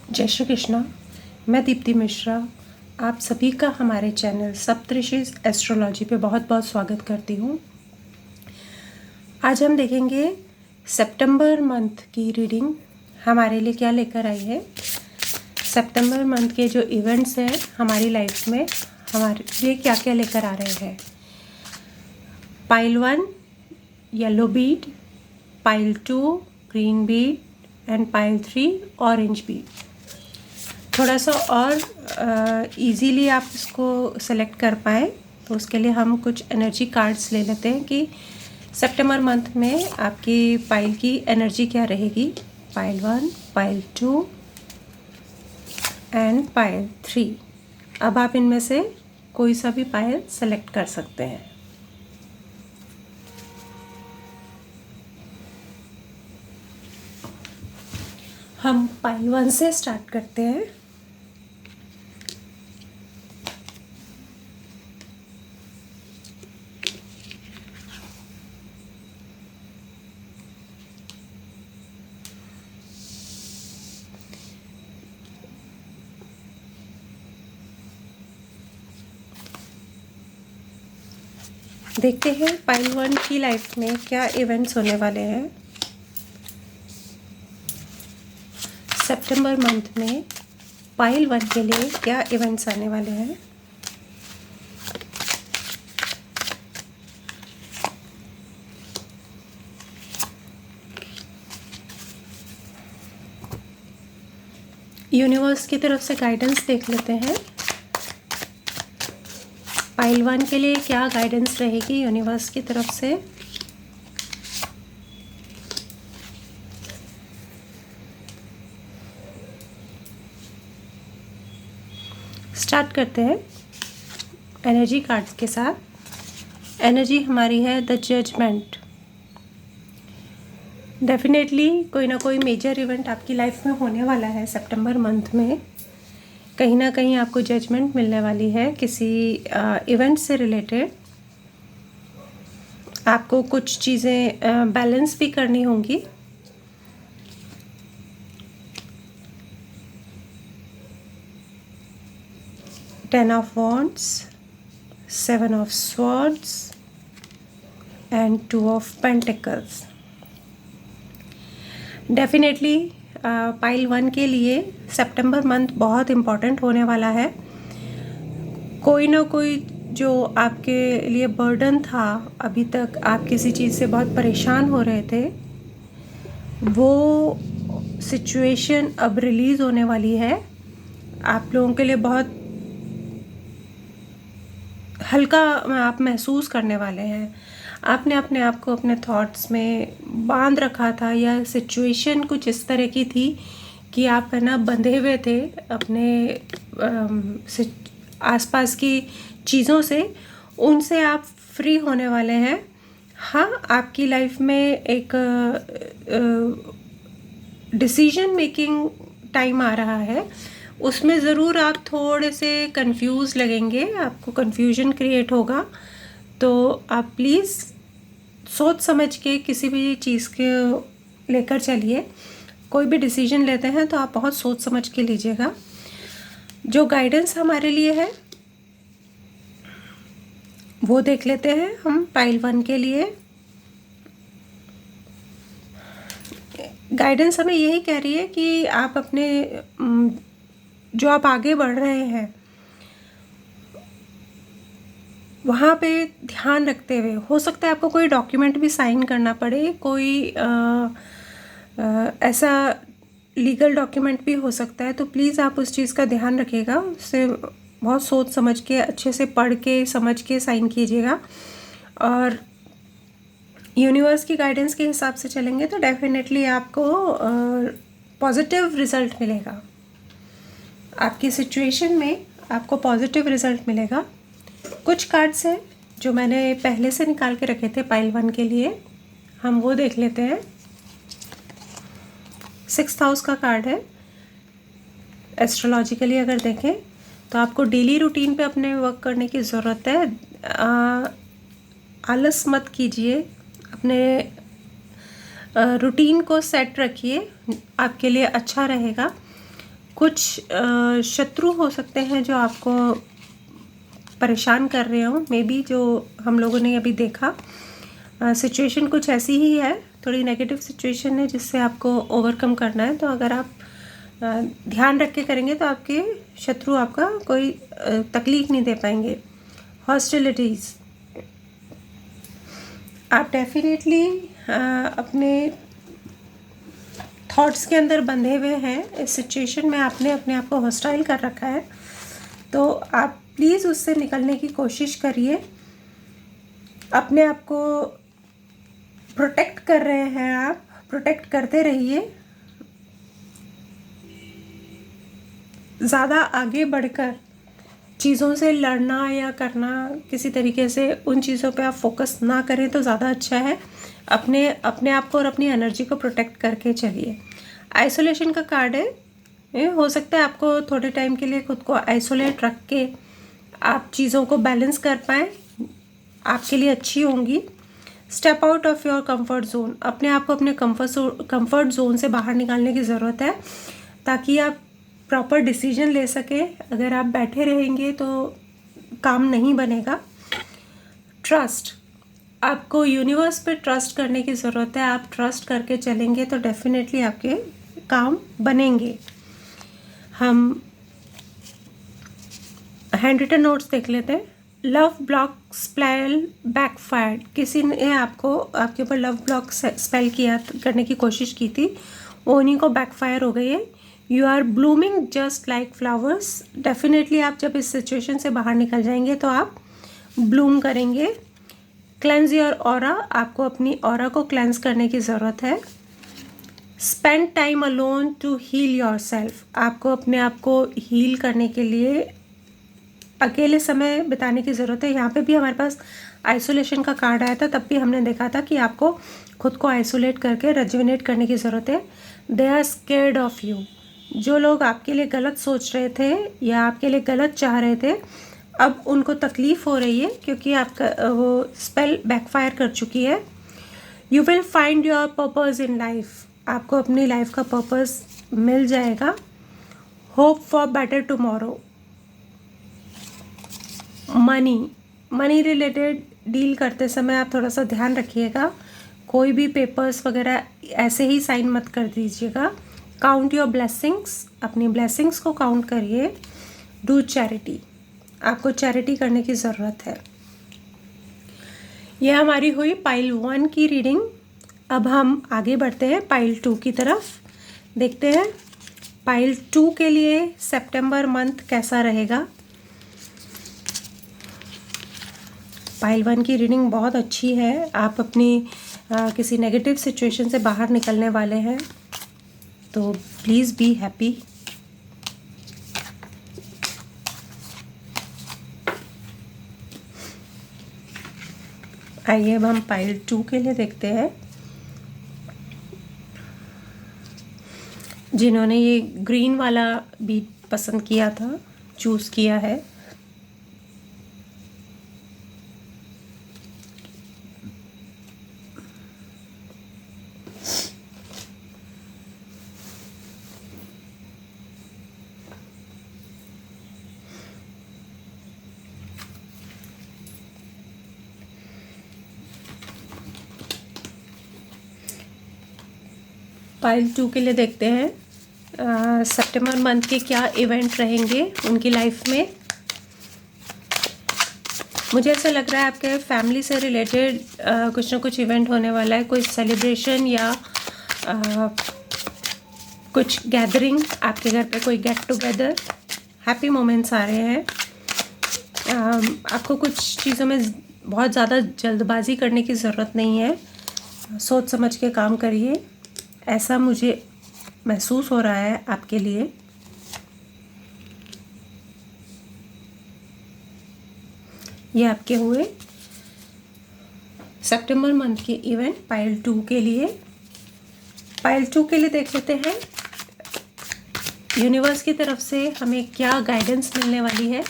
जय श्री कृष्णा। मैं दीप्ति मिश्रा आप सभी का हमारे चैनल सप्तऋषि एस्ट्रोलॉजी पे बहुत बहुत स्वागत करती हूँ। आज हम देखेंगे सितंबर मंथ की रीडिंग हमारे लिए क्या लेकर आई है। सितंबर मंथ के जो इवेंट्स हैं हमारी लाइफ में हमारे लिए क्या क्या लेकर आ रहे हैं। Pile 1 yellow Beed, pile 2 green Beed and pile 3 orange Beed. थोड़ा सा और इजीली आप इसको सेलेक्ट कर पाएँ तो उसके लिए हम कुछ एनर्जी कार्ड्स ले लेते हैं कि सितंबर मंथ में आपकी पाइल की एनर्जी क्या रहेगी। Pile 1, pile 2 and pile 3। अब आप इनमें से कोई सा भी पाइल सेलेक्ट कर सकते हैं। हम पाइल 1 से स्टार्ट करते हैं। देखते हैं पाइल 1 की लाइफ में क्या इवेंट्स होने वाले हैं सितंबर मंथ में। पाइल 1 के लिए क्या इवेंट्स आने वाले हैं। यूनिवर्स की तरफ से गाइडेंस देख लेते हैं। पाइल 1 के लिए क्या गाइडेंस रहेगी यूनिवर्स की तरफ से। स्टार्ट करते हैं एनर्जी कार्ड्स के साथ। एनर्जी हमारी है द जजमेंट। डेफिनेटली कोई ना कोई मेजर इवेंट आपकी लाइफ में होने वाला है सितंबर मंथ में। कहीं ना कहीं आपको जजमेंट मिलने वाली है किसी इवेंट से रिलेटेड। आपको कुछ चीज़ें बैलेंस भी करनी होंगी। Ten of wands, 7 of swords and 2 of pentacles. Definitely pile 1 के लिए सितंबर मंथ बहुत इम्पॉर्टेंट होने वाला है। कोई ना कोई जो आपके लिए बर्डन था, अभी तक आप किसी चीज़ से बहुत परेशान हो रहे थे, वो सिचुएशन अब रिलीज़ होने वाली है। आप लोगों के लिए बहुत हल्का आप महसूस करने वाले हैं। आपने अपने आप को अपने थॉट्स में बांध रखा था या सिचुएशन कुछ इस तरह की थी कि आप है ना बंधे हुए थे अपने आसपास की चीज़ों से। उनसे आप फ्री होने वाले हैं। हाँ, आपकी लाइफ में एक डिसीजन मेकिंग टाइम आ रहा है। उसमें ज़रूर आप थोड़े से कंफ्यूज लगेंगे, आपको कंफ्यूजन क्रिएट होगा। तो आप प्लीज़ सोच समझ के किसी भी चीज़ के लेकर चलिए। कोई भी डिसीजन लेते हैं तो आप बहुत सोच समझ के लीजिएगा। जो गाइडेंस हमारे लिए है वो देख लेते हैं हम पाइल 1 के लिए। गाइडेंस हमें यही कह रही है कि आप अपने जो आप आगे बढ़ रहे हैं वहाँ पे ध्यान रखते हुए, हो सकता है आपको कोई डॉक्यूमेंट भी साइन करना पड़े, कोई ऐसा लीगल डॉक्यूमेंट भी हो सकता है। तो प्लीज़ आप उस चीज़ का ध्यान रखिएगा, उससे बहुत सोच समझ के अच्छे से पढ़ के समझ के साइन कीजिएगा। और यूनिवर्स की गाइडेंस के हिसाब से चलेंगे तो डेफिनेटली आपको पॉजिटिव रिज़ल्ट मिलेगा। आपकी सिचुएशन में आपको पॉजिटिव रिज़ल्ट मिलेगा। कुछ कार्ड्स हैं जो मैंने पहले से निकाल के रखे थे पाइल 1 के लिए, हम वो देख लेते हैं। 6th हाउस का कार्ड है। एस्ट्रोलॉजिकली अगर देखें तो आपको डेली रूटीन पे अपने वर्क करने की ज़रूरत है। आलस मत कीजिए, अपने रूटीन को सेट रखिए, आपके लिए अच्छा रहेगा। कुछ शत्रु हो सकते हैं जो आपको परेशान कर रहे हो, मे बी जो हम लोगों ने अभी देखा। सिचुएशन कुछ ऐसी ही है, थोड़ी नेगेटिव सिचुएशन है जिससे आपको ओवरकम करना है। तो अगर आप ध्यान रख के करेंगे तो आपके शत्रु आपका कोई तकलीफ नहीं दे पाएंगे। हॉस्टिलिटीज़, आप डेफिनेटली अपने थॉट्स के अंदर बंधे हुए हैं। इस सिचुएशन में आपने अपने आप को हॉस्टाइल कर रखा है, तो आप प्लीज़ उससे निकलने की कोशिश करिए। अपने आप को प्रोटेक्ट कर रहे हैं, आप प्रोटेक्ट करते रहिए। ज़्यादा आगे बढ़कर चीज़ों से लड़ना या करना, किसी तरीके से उन चीज़ों पे आप फोकस ना करें तो ज़्यादा अच्छा है। अपने आप को और अपनी एनर्जी को प्रोटेक्ट करके चलिए। आइसोलेशन का कार्ड है, हो सकता है आपको थोड़े टाइम के लिए खुद को आइसोलेट रख के आप चीज़ों को बैलेंस कर पाएँ, आपके लिए अच्छी होंगी। Step out of your comfort zone, अपने आप को अपने कंफर्ट जोन से बाहर निकालने की ज़रूरत है ताकि आप प्रॉपर डिसीजन ले सके। अगर आप बैठे रहेंगे तो काम नहीं बनेगा। ट्रस्ट, आपको यूनिवर्स पे ट्रस्ट करने की ज़रूरत है। आप ट्रस्ट करके चलेंगे तो डेफिनेटली आपके काम बनेंगे। हम हैंड रिटन नोट्स देख लेते हैं। लव ब्लॉक स्पेल बैकफायर्ड, किसी ने आपके ऊपर लव ब्लॉक स्पेल करने की कोशिश की थी, वो उन्हीं को बैकफायर हो गई है। You are blooming just like flowers, definitely आप जब इस सिचुएशन से बाहर निकल जाएंगे तो आप ब्लूम करेंगे। क्लेंज योर ऑरा, आपको अपनी ऑरा को क्लेंज करने की ज़रूरत है। Spend time alone to heal yourself, आपको अपने आप को हील करने के लिए अकेले समय बिताने की ज़रूरत है। यहाँ पे भी हमारे पास आइसोलेशन का कार्ड आया था, तब भी हमने देखा था कि आपको खुद को आइसोलेट करके रेजुविनेट करने की ज़रूरत है। They are scared of you, जो लोग आपके लिए गलत सोच रहे थे या आपके लिए गलत चाह रहे थे, अब उनको तकलीफ़ हो रही है क्योंकि आपका वो स्पेल बैकफायर कर चुकी है। You will find your purpose in life, आपको अपनी लाइफ का पर्पज़ मिल जाएगा। Hope for better tomorrow, money related deal करते समय आप थोड़ा सा ध्यान रखिएगा, कोई भी पेपर्स वगैरह ऐसे ही साइन मत कर दीजिएगा। काउंट योर ब्लेसिंग्स, अपनी ब्लेसिंग्स को काउंट करिए। डू चैरिटी, आपको चैरिटी करने की ज़रूरत है। यह हमारी हुई पाइल 1 की रीडिंग। अब हम आगे बढ़ते हैं पाइल 2 की तरफ। देखते हैं पाइल 2 के लिए सितंबर मंथ कैसा रहेगा। पाइल 1 की रीडिंग बहुत अच्छी है। आप अपनी किसी नेगेटिव सिचुएशन से बाहर निकलने वाले हैं, तो प्लीज़ बी हैप्पी। आइए अब हम पाइल 2 के लिए देखते हैं। जिन्होंने ये ग्रीन वाला बीट पसंद किया था, चूज़ किया है, पाइल 2 के लिए देखते हैं सितंबर मंथ के क्या इवेंट रहेंगे उनकी लाइफ में। मुझे ऐसा लग रहा है आपके फैमिली से रिलेटेड कुछ ना कुछ इवेंट होने वाला है, कोई सेलिब्रेशन या कुछ गैदरिंग, आपके घर पे कोई गेट टुगेदर, हैप्पी मोमेंट्स आ रहे हैं। आपको कुछ चीज़ों में बहुत ज़्यादा जल्दबाजी करने की ज़रूरत नहीं है, सोच समझ के काम करिए, ऐसा मुझे महसूस हो रहा है आपके लिए। ये आपके हुए सितंबर मंथ के इवेंट पाइल 2 के लिए। पाइल 2 के लिए देख लेते हैं यूनिवर्स की तरफ से हमें क्या गाइडेंस मिलने वाली है।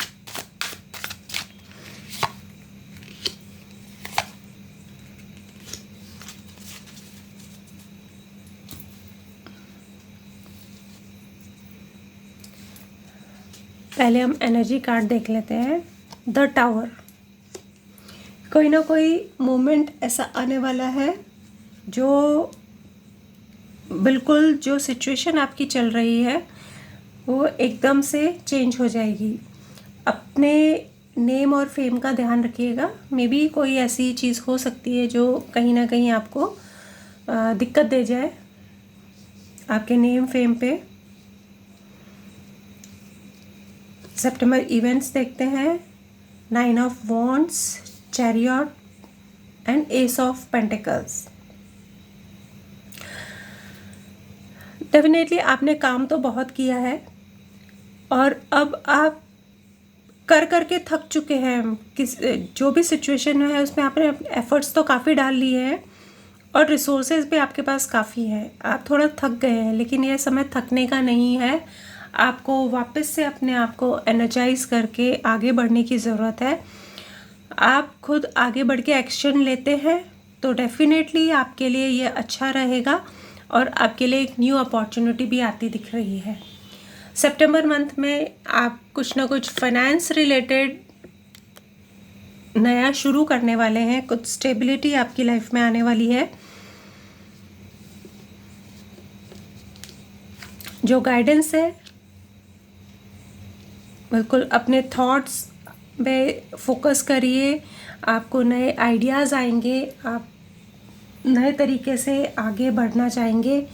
पहले हम एनर्जी कार्ड देख लेते हैं। द टावर, कोई ना कोई मोमेंट ऐसा आने वाला है जो बिल्कुल जो सिचुएशन आपकी चल रही है वो एकदम से चेंज हो जाएगी। अपने नेम और फेम का ध्यान रखिएगा। मे बी कोई ऐसी चीज़ हो सकती है जो कहीं ना कहीं आपको दिक्कत दे जाए आपके नेम फेम पे। सितंबर इवेंट्स देखते हैं। 9 of wands, chariot and S of pentacles. Definitely आपने काम तो बहुत किया है और अब आप कर कर के थक चुके हैं। किस जो भी सिचुएशन है उसमें आपने एफर्ट्स तो काफ़ी डाल लिए हैं और रिसोर्सेज भी आपके पास काफ़ी है। आप थोड़ा थक गए हैं, लेकिन यह समय थकने का नहीं है। आपको वापस से अपने आप को एनर्जाइज करके आगे बढ़ने की ज़रूरत है। आप खुद आगे बढ़ के एक्शन लेते हैं तो डेफिनेटली आपके लिए ये अच्छा रहेगा और आपके लिए एक न्यू अपॉर्चुनिटी भी आती दिख रही है। सितंबर मंथ में आप कुछ ना कुछ फाइनेंस रिलेटेड नया शुरू करने वाले हैं। कुछ स्टेबिलिटी आपकी लाइफ में आने वाली है। जो गाइडेंस है बिल्कुल अपने थॉट्स पे फोकस करिए। आपको नए आइडियाज़ आएंगे, आप नए तरीके से आगे बढ़ना चाहेंगे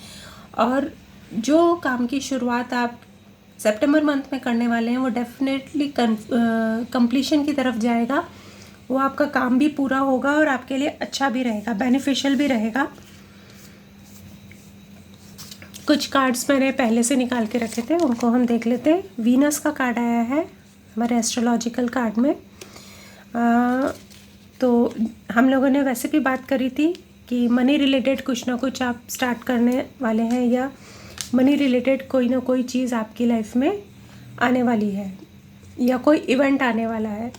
और जो काम की शुरुआत आप सितंबर मंथ में करने वाले हैं वो डेफिनेटली कंप्लीशन की तरफ जाएगा। वो आपका काम भी पूरा होगा और आपके लिए अच्छा भी रहेगा, बेनिफिशियल भी रहेगा। कुछ कार्ड्स मैंने पहले से निकाल के रखे थे, उनको हम देख लेते हैं। वीनस का कार्ड आया है हमारे एस्ट्रोलॉजिकल कार्ड में। तो हम लोगों ने वैसे भी बात करी थी कि मनी रिलेटेड कुछ ना कुछ आप स्टार्ट करने वाले हैं या मनी रिलेटेड कोई ना कोई चीज़ आपकी लाइफ में आने वाली है या कोई इवेंट आने वाला है,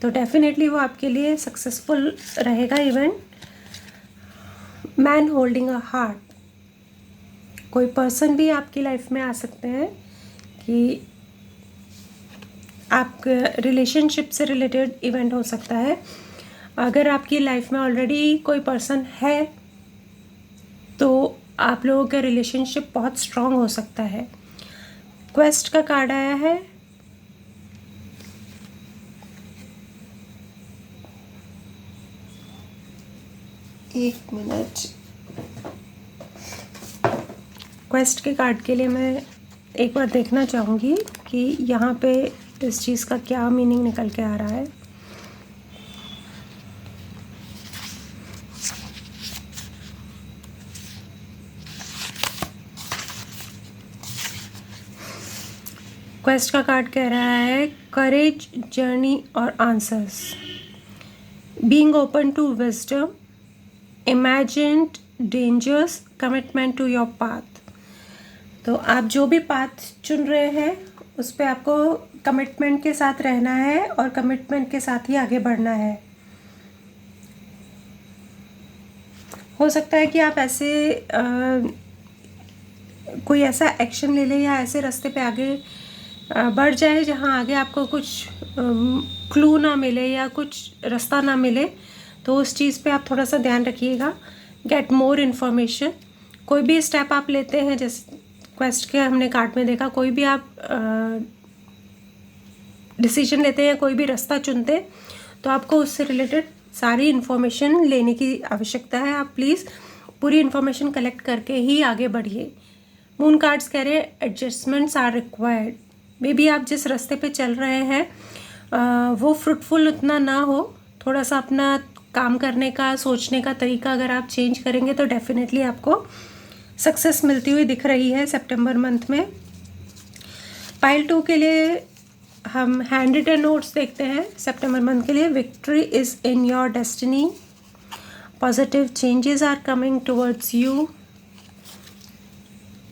तो डेफिनेटली वो आपके लिए सक्सेसफुल रहेगा event. Man holding a heart, कोई पर्सन भी आपकी लाइफ में आ सकते हैं कि आप रिलेशनशिप से रिलेटेड इवेंट हो सकता है। अगर आपकी लाइफ में ऑलरेडी कोई पर्सन है तो आप लोगों का रिलेशनशिप बहुत स्ट्रांग हो सकता है। क्वेस्ट का कार्ड आया है। एक मिनट, क्वेस्ट के कार्ड के लिए मैं एक बार देखना चाहूँगी कि यहाँ पे इस चीज़ का क्या मीनिंग निकल के आ रहा है। क्वेस्ट का कार्ड कह रहा है करेज, जर्नी और answers, being open to wisdom, imagined dangers, commitment to your path. तो आप जो भी पाथ चुन रहे हैं उस पर आपको कमिटमेंट के साथ रहना है और कमिटमेंट के साथ ही आगे बढ़ना है। हो सकता है कि आप ऐसे कोई ऐसा एक्शन ले लें या ऐसे रास्ते पे आगे बढ़ जाए जहाँ आगे आपको कुछ क्लू ना मिले या कुछ रास्ता ना मिले, तो उस चीज़ पे आप थोड़ा सा ध्यान रखिएगा। गेट मोर इन्फॉर्मेशन, कोई भी स्टेप आप लेते हैं, जैसे क्वेस्ट के हमने कार्ड में देखा, कोई भी आप डिसीजन लेते हैं, कोई भी रास्ता चुनते हैं तो आपको उससे रिलेटेड सारी इन्फॉर्मेशन लेने की आवश्यकता है। आप प्लीज़ पूरी इन्फॉर्मेशन कलेक्ट करके ही आगे बढ़िए। मून कार्ड्स कह रहे हैं adjustments are required. Maybe आप जिस रास्ते पे चल रहे हैं वो फ्रूटफुल उतना ना हो, थोड़ा सा अपना काम करने का, सोचने का तरीका अगर आप चेंज करेंगे तो डेफिनेटली आपको सक्सेस मिलती हुई दिख रही है सितंबर मंथ में। पाइल 2 के लिए हम हैंड रिटन नोट्स देखते हैं सितंबर मंथ के लिए। Victory is in your destiny, positive changes are coming towards you,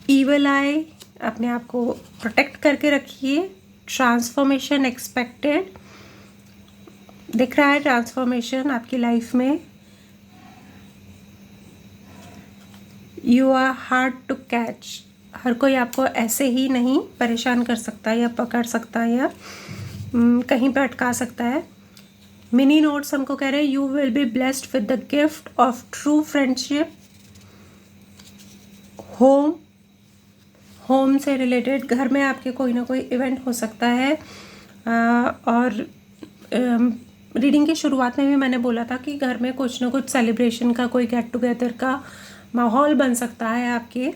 evil eye, अपने आप को प्रोटेक्ट करके रखिए, ट्रांसफॉर्मेशन एक्सपेक्टेड, दिख रहा है ट्रांसफॉर्मेशन आपकी लाइफ में। You are hard to catch, हर कोई आपको ऐसे ही नहीं परेशान कर सकता या पकड़ सकता या कहीं पे अटका सकता है। मिनी नोट्स हमको कह रहे हैं you will be blessed with the gift of true friendship. Home से रिलेटेड घर में आपके कोई ना कोई इवेंट हो सकता है। और रीडिंग की शुरुआत में भी मैंने बोला था कि घर में कुछ ना कुछ सेलिब्रेशन का, कोई गेट टुगेदर का माहौल बन सकता है आपके।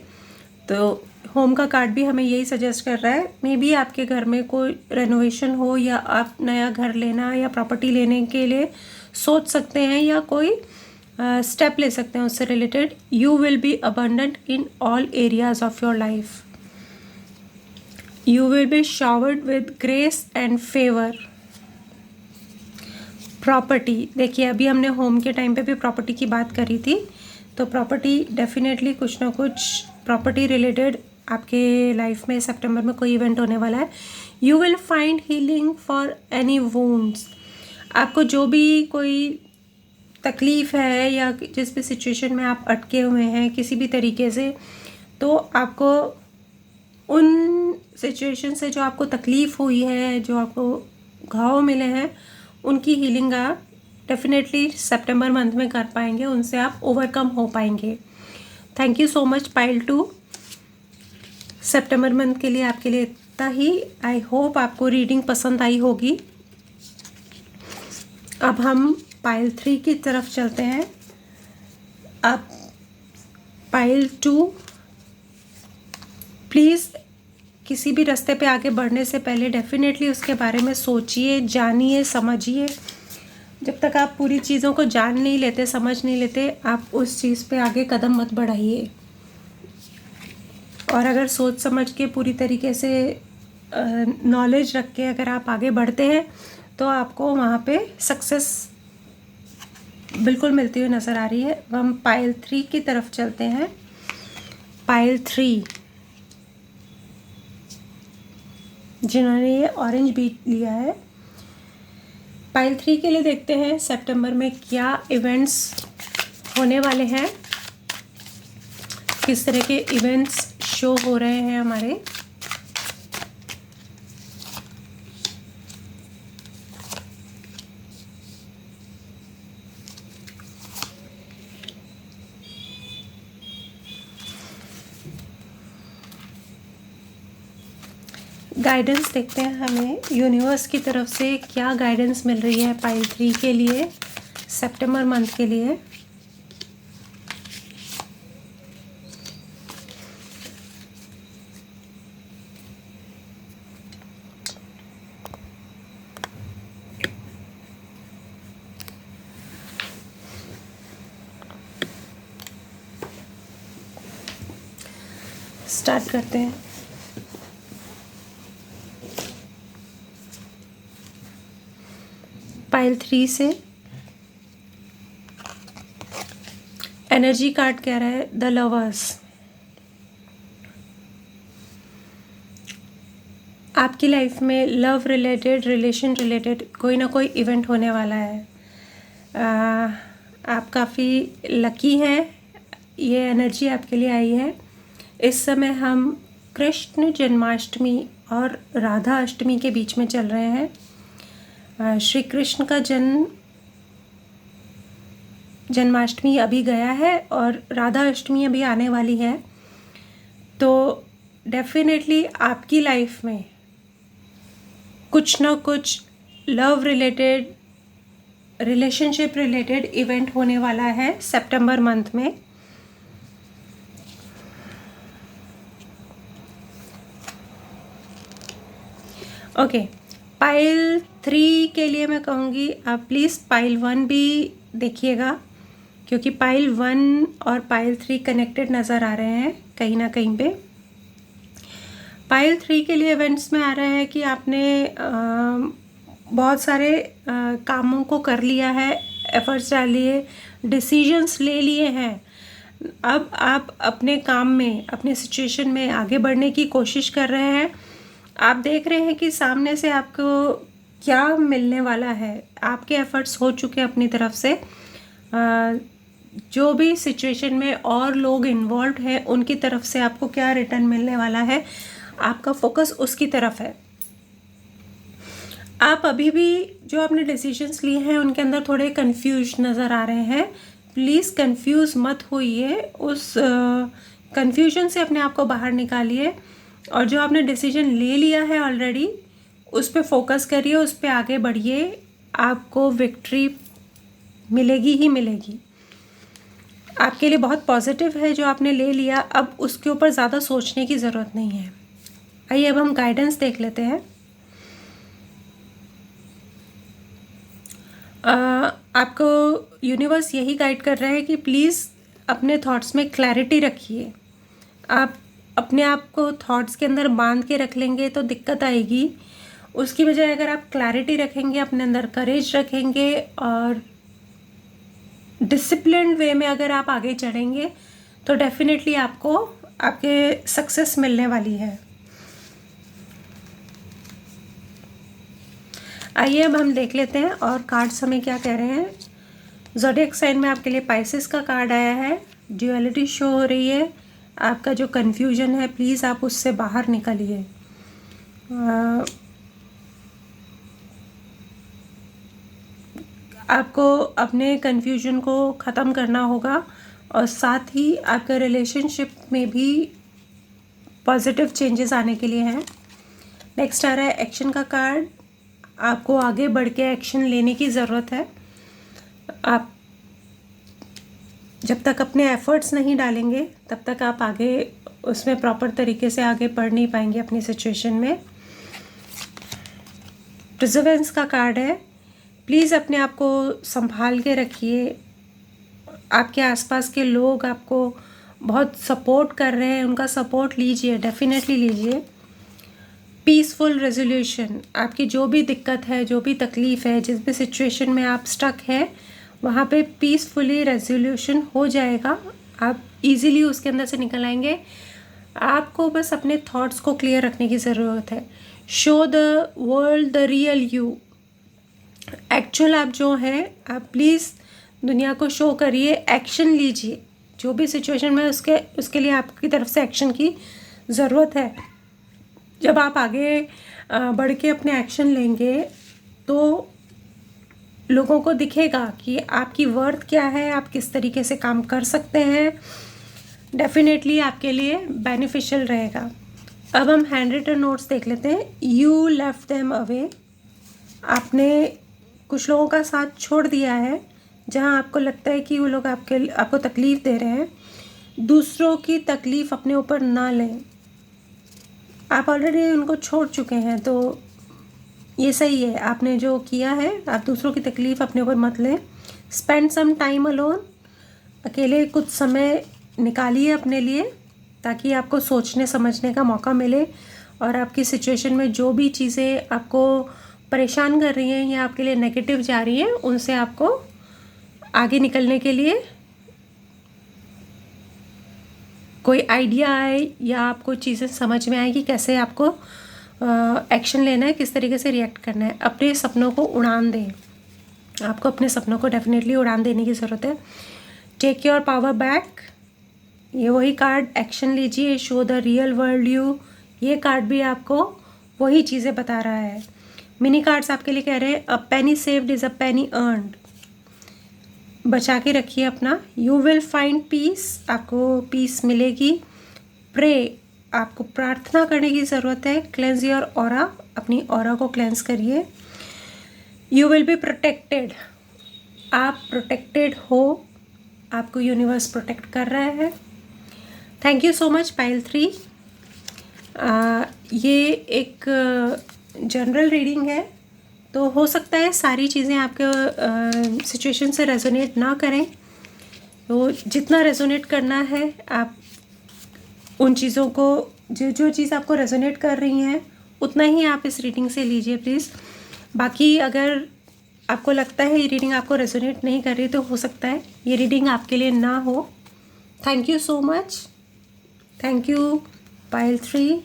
तो होम का कार्ड भी हमें यही सजेस्ट कर रहा है। मे बी आपके घर में कोई रेनोवेशन हो या आप नया घर लेना या प्रॉपर्टी लेने के लिए सोच सकते हैं या कोई स्टेप ले सकते हैं उससे related. You will B abundant in all areas of your life. You will B showered with grace and favour. Property, देखिए अभी हमने होम के टाइम पे भी प्रॉपर्टी की बात करी थी, तो प्रॉपर्टी डेफिनेटली कुछ ना कुछ प्रॉपर्टी रिलेटेड आपके लाइफ में सितंबर में कोई इवेंट होने वाला है। You will find healing for any wounds. आपको जो भी कोई तकलीफ़ है या जिस भी सिचुएशन में आप अटके हुए हैं किसी भी तरीके से, तो आपको उन सिचुएशन से जो आपको तकलीफ़ हुई है, जो आपको घाव मिले हैं, उनकी हीलिंग आप डेफिनेटली सितंबर मंथ में कर पाएंगे, उनसे आप ओवरकम हो पाएंगे। Thank you so much pile 2। September month के लिए आपके लिए इतना ही। आई होप आपको रीडिंग पसंद आई होगी। अब हम पाइल 3 की तरफ चलते हैं। अब पाइल 2, प्लीज़ किसी भी रास्ते पे आगे बढ़ने से पहले डेफिनेटली उसके बारे में सोचिए, जानिए, समझिए। जब तक आप पूरी चीज़ों को जान नहीं लेते, समझ नहीं लेते, आप उस चीज़ पे आगे कदम मत बढ़ाइए। और अगर सोच समझ के पूरी तरीके से नॉलेज रख के अगर आप आगे बढ़ते हैं तो आपको वहाँ पे सक्सेस बिल्कुल मिलती हुई नज़र आ रही है। हम पाइल 3 की तरफ चलते हैं। पाइल 3, जिन्होंने ये ऑरेंज बीट लिया है, पाइल 3 के लिए देखते हैं सितंबर में क्या इवेंट्स होने वाले हैं, किस तरह के इवेंट्स शो हो रहे हैं हमारे। गाइडेंस देखते हैं हमें यूनिवर्स की तरफ से क्या गाइडेंस मिल रही है पाइल 3 के लिए सितंबर मंथ के लिए। स्टार्ट करते हैं। पाइल 3 से एनर्जी कार्ड कह रहा है द लवर्स। आपकी लाइफ में लव रिलेटेड, रिलेशन रिलेटेड कोई ना कोई इवेंट होने वाला है। आप काफ़ी लकी हैं, ये एनर्जी आपके लिए आई है। इस समय हम कृष्ण जन्माष्टमी और राधा अष्टमी के बीच में चल रहे हैं। श्री कृष्ण का जन्माष्टमी अभी गया है और राधा अष्टमी अभी आने वाली है। तो डेफिनेटली आपकी लाइफ में कुछ ना कुछ love related, relationship related event होने वाला है सितंबर मंथ में। ओके, पाइल 3 के लिए मैं कहूँगी आप प्लीज़ पाइल 1 भी देखिएगा, क्योंकि पाइल 1 और पाइल 3 कनेक्टेड नज़र आ रहे हैं कहीं ना कहीं पे। पाइल 3 के लिए इवेंट्स में आ रहे हैं कि आपने बहुत सारे कामों को कर लिया है, एफर्ट्स डालिए, डिसीजंस ले लिए हैं। अब आप अपने काम में, अपने सिचुएशन में आगे बढ़ने की कोशिश कर रहे हैं। आप देख रहे हैं कि सामने से आपको क्या मिलने वाला है। आपके एफर्ट्स हो चुके हैं अपनी तरफ से। जो भी सिचुएशन में और लोग इन्वॉल्व हैं उनकी तरफ से आपको क्या रिटर्न मिलने वाला है, आपका फोकस उसकी तरफ है। आप अभी भी जो आपने डिसीजंस लिए हैं उनके अंदर थोड़े कंफ्यूज नज़र आ रहे हैं। प्लीज़ कंफ्यूज मत होइए, उस कंफ्यूजन से अपने आप को बाहर निकालिए और जो आपने डिसीजन ले लिया है ऑलरेडी उस पर फोकस करिए, उस पर आगे बढ़िए। आपको विक्ट्री मिलेगी ही मिलेगी। आपके लिए बहुत पॉजिटिव है जो आपने ले लिया, अब उसके ऊपर ज़्यादा सोचने की ज़रूरत नहीं है। आइए अब हम गाइडेंस देख लेते हैं। आपको यूनिवर्स यही गाइड कर रहा है कि प्लीज़ अपने थॉट्स में क्लैरिटी रखिए। आप अपने आप को थॉट्स के अंदर बांध के रख लेंगे तो दिक्कत आएगी। उसकी बजाय अगर आप क्लैरिटी रखेंगे, अपने अंदर करेज रखेंगे और डिसिप्लिन्ड वे में अगर आप आगे चढ़ेंगे तो डेफिनेटली आपको आपके सक्सेस मिलने वाली है। आइए अब हम देख लेते हैं और कार्ड्स हमें क्या कह रहे हैं। ज़ोडिएक साइन में आपके लिए पाइसेस का कार्ड आया है। ड्यूअलिटी शो हो रही है। आपका जो कन्फ्यूजन है प्लीज़ आप उससे बाहर निकलिए। आपको अपने कन्फ्यूजन को ख़त्म करना होगा और साथ ही आपके रिलेशनशिप में भी पॉजिटिव चेंजेस आने के लिए हैं। नेक्स्ट आ रहा है एक्शन का कार्ड। आपको आगे बढ़ के एक्शन लेने की ज़रूरत है। आप जब तक अपने एफर्ट्स नहीं डालेंगे तब तक आप आगे उसमें प्रॉपर तरीके से आगे बढ़ नहीं पाएंगे अपनी सिचुएशन में। प्रिजर्वेंस का कार्ड है। प्लीज़ अपने आप को संभाल के रखिए। आपके आसपास के लोग आपको बहुत सपोर्ट कर रहे हैं, उनका सपोर्ट लीजिए, डेफिनेटली लीजिए। Peaceful resolution. आपकी जो भी दिक्कत है, जो भी तकलीफ़ है, जिस भी सिचुएशन में आप स्टक है वहाँ पे पीसफुली रेजोल्यूशन हो जाएगा। आप इजीली उसके अंदर से निकल आएंगे। आपको बस अपने थॉट्स को क्लियर रखने की ज़रूरत है। Show the world the real you. Actual आप जो हैं आप प्लीज़ दुनिया को शो करिए, एक्शन लीजिए। जो भी सिचुएशन में उसके लिए आपकी तरफ से एक्शन की ज़रूरत है। जब आप आगे बढ़ के अपने एक्शन लेंगे तो लोगों को दिखेगा कि आपकी वर्थ क्या है, आप किस तरीके से काम कर सकते हैं। डेफिनेटली आपके लिए बेनिफिशियल रहेगा। अब हम हैंड रिटन नोट्स देख लेते हैं। You left them away. आपने कुछ लोगों का साथ छोड़ दिया है जहां आपको लगता है कि वो लोग आपको तकलीफ़ दे रहे हैं। दूसरों की तकलीफ़ अपने ऊपर ना लें। आप ऑलरेडी उनको छोड़ चुके हैं तो ये सही है। आपने जो किया है, आप दूसरों की तकलीफ़ अपने ऊपर मत लें। Spend some time alone. अकेले कुछ समय निकालिए अपने लिए ताकि आपको सोचने समझने का मौका मिले और आपकी सिचुएशन में जो भी चीज़ें आपको परेशान कर रही हैं या आपके लिए नेगेटिव जा रही हैं उनसे आपको आगे निकलने के लिए कोई आइडिया आए या आपको चीज़ें समझ में आए कि कैसे आपको एक्शन लेना है, किस तरीके से रिएक्ट करना है। अपने सपनों को उड़ान दें। आपको अपने सपनों को डेफिनेटली उड़ान देने की ज़रूरत है। Take your power back. ये वही कार्ड, एक्शन लीजिए। Show the real world you. ये कार्ड भी आपको वही चीज़ें बता रहा है। मिनी कार्ड्स आपके लिए कह रहे हैं a penny saved is a penny earned. बचा के रखिए अपना। You will find peace. आपको पीस मिलेगी। प्रे। आपको प्रार्थना करने की ज़रूरत है। Cleanse your aura. अपनी ऑरा को क्लेंज करिए। You will be protected. आप प्रोटेक्टेड हो। आपको यूनिवर्स प्रोटेक्ट कर रहा है। Thank you so much pile 3। ये एक जनरल रीडिंग है तो हो सकता है सारी चीज़ें आपके सिचुएशन से रेजोनेट ना करें। तो जितना रेजोनेट करना है आप उन चीज़ों को, जो चीज़ आपको रेजोनेट कर रही हैं उतना ही आप इस रीडिंग से लीजिए प्लीज़। बाकी अगर आपको लगता है ये रीडिंग आपको रेजोनेट नहीं कर रही तो हो सकता है ये रीडिंग आपके लिए ना हो। Thank you so much. Thank you pile 3।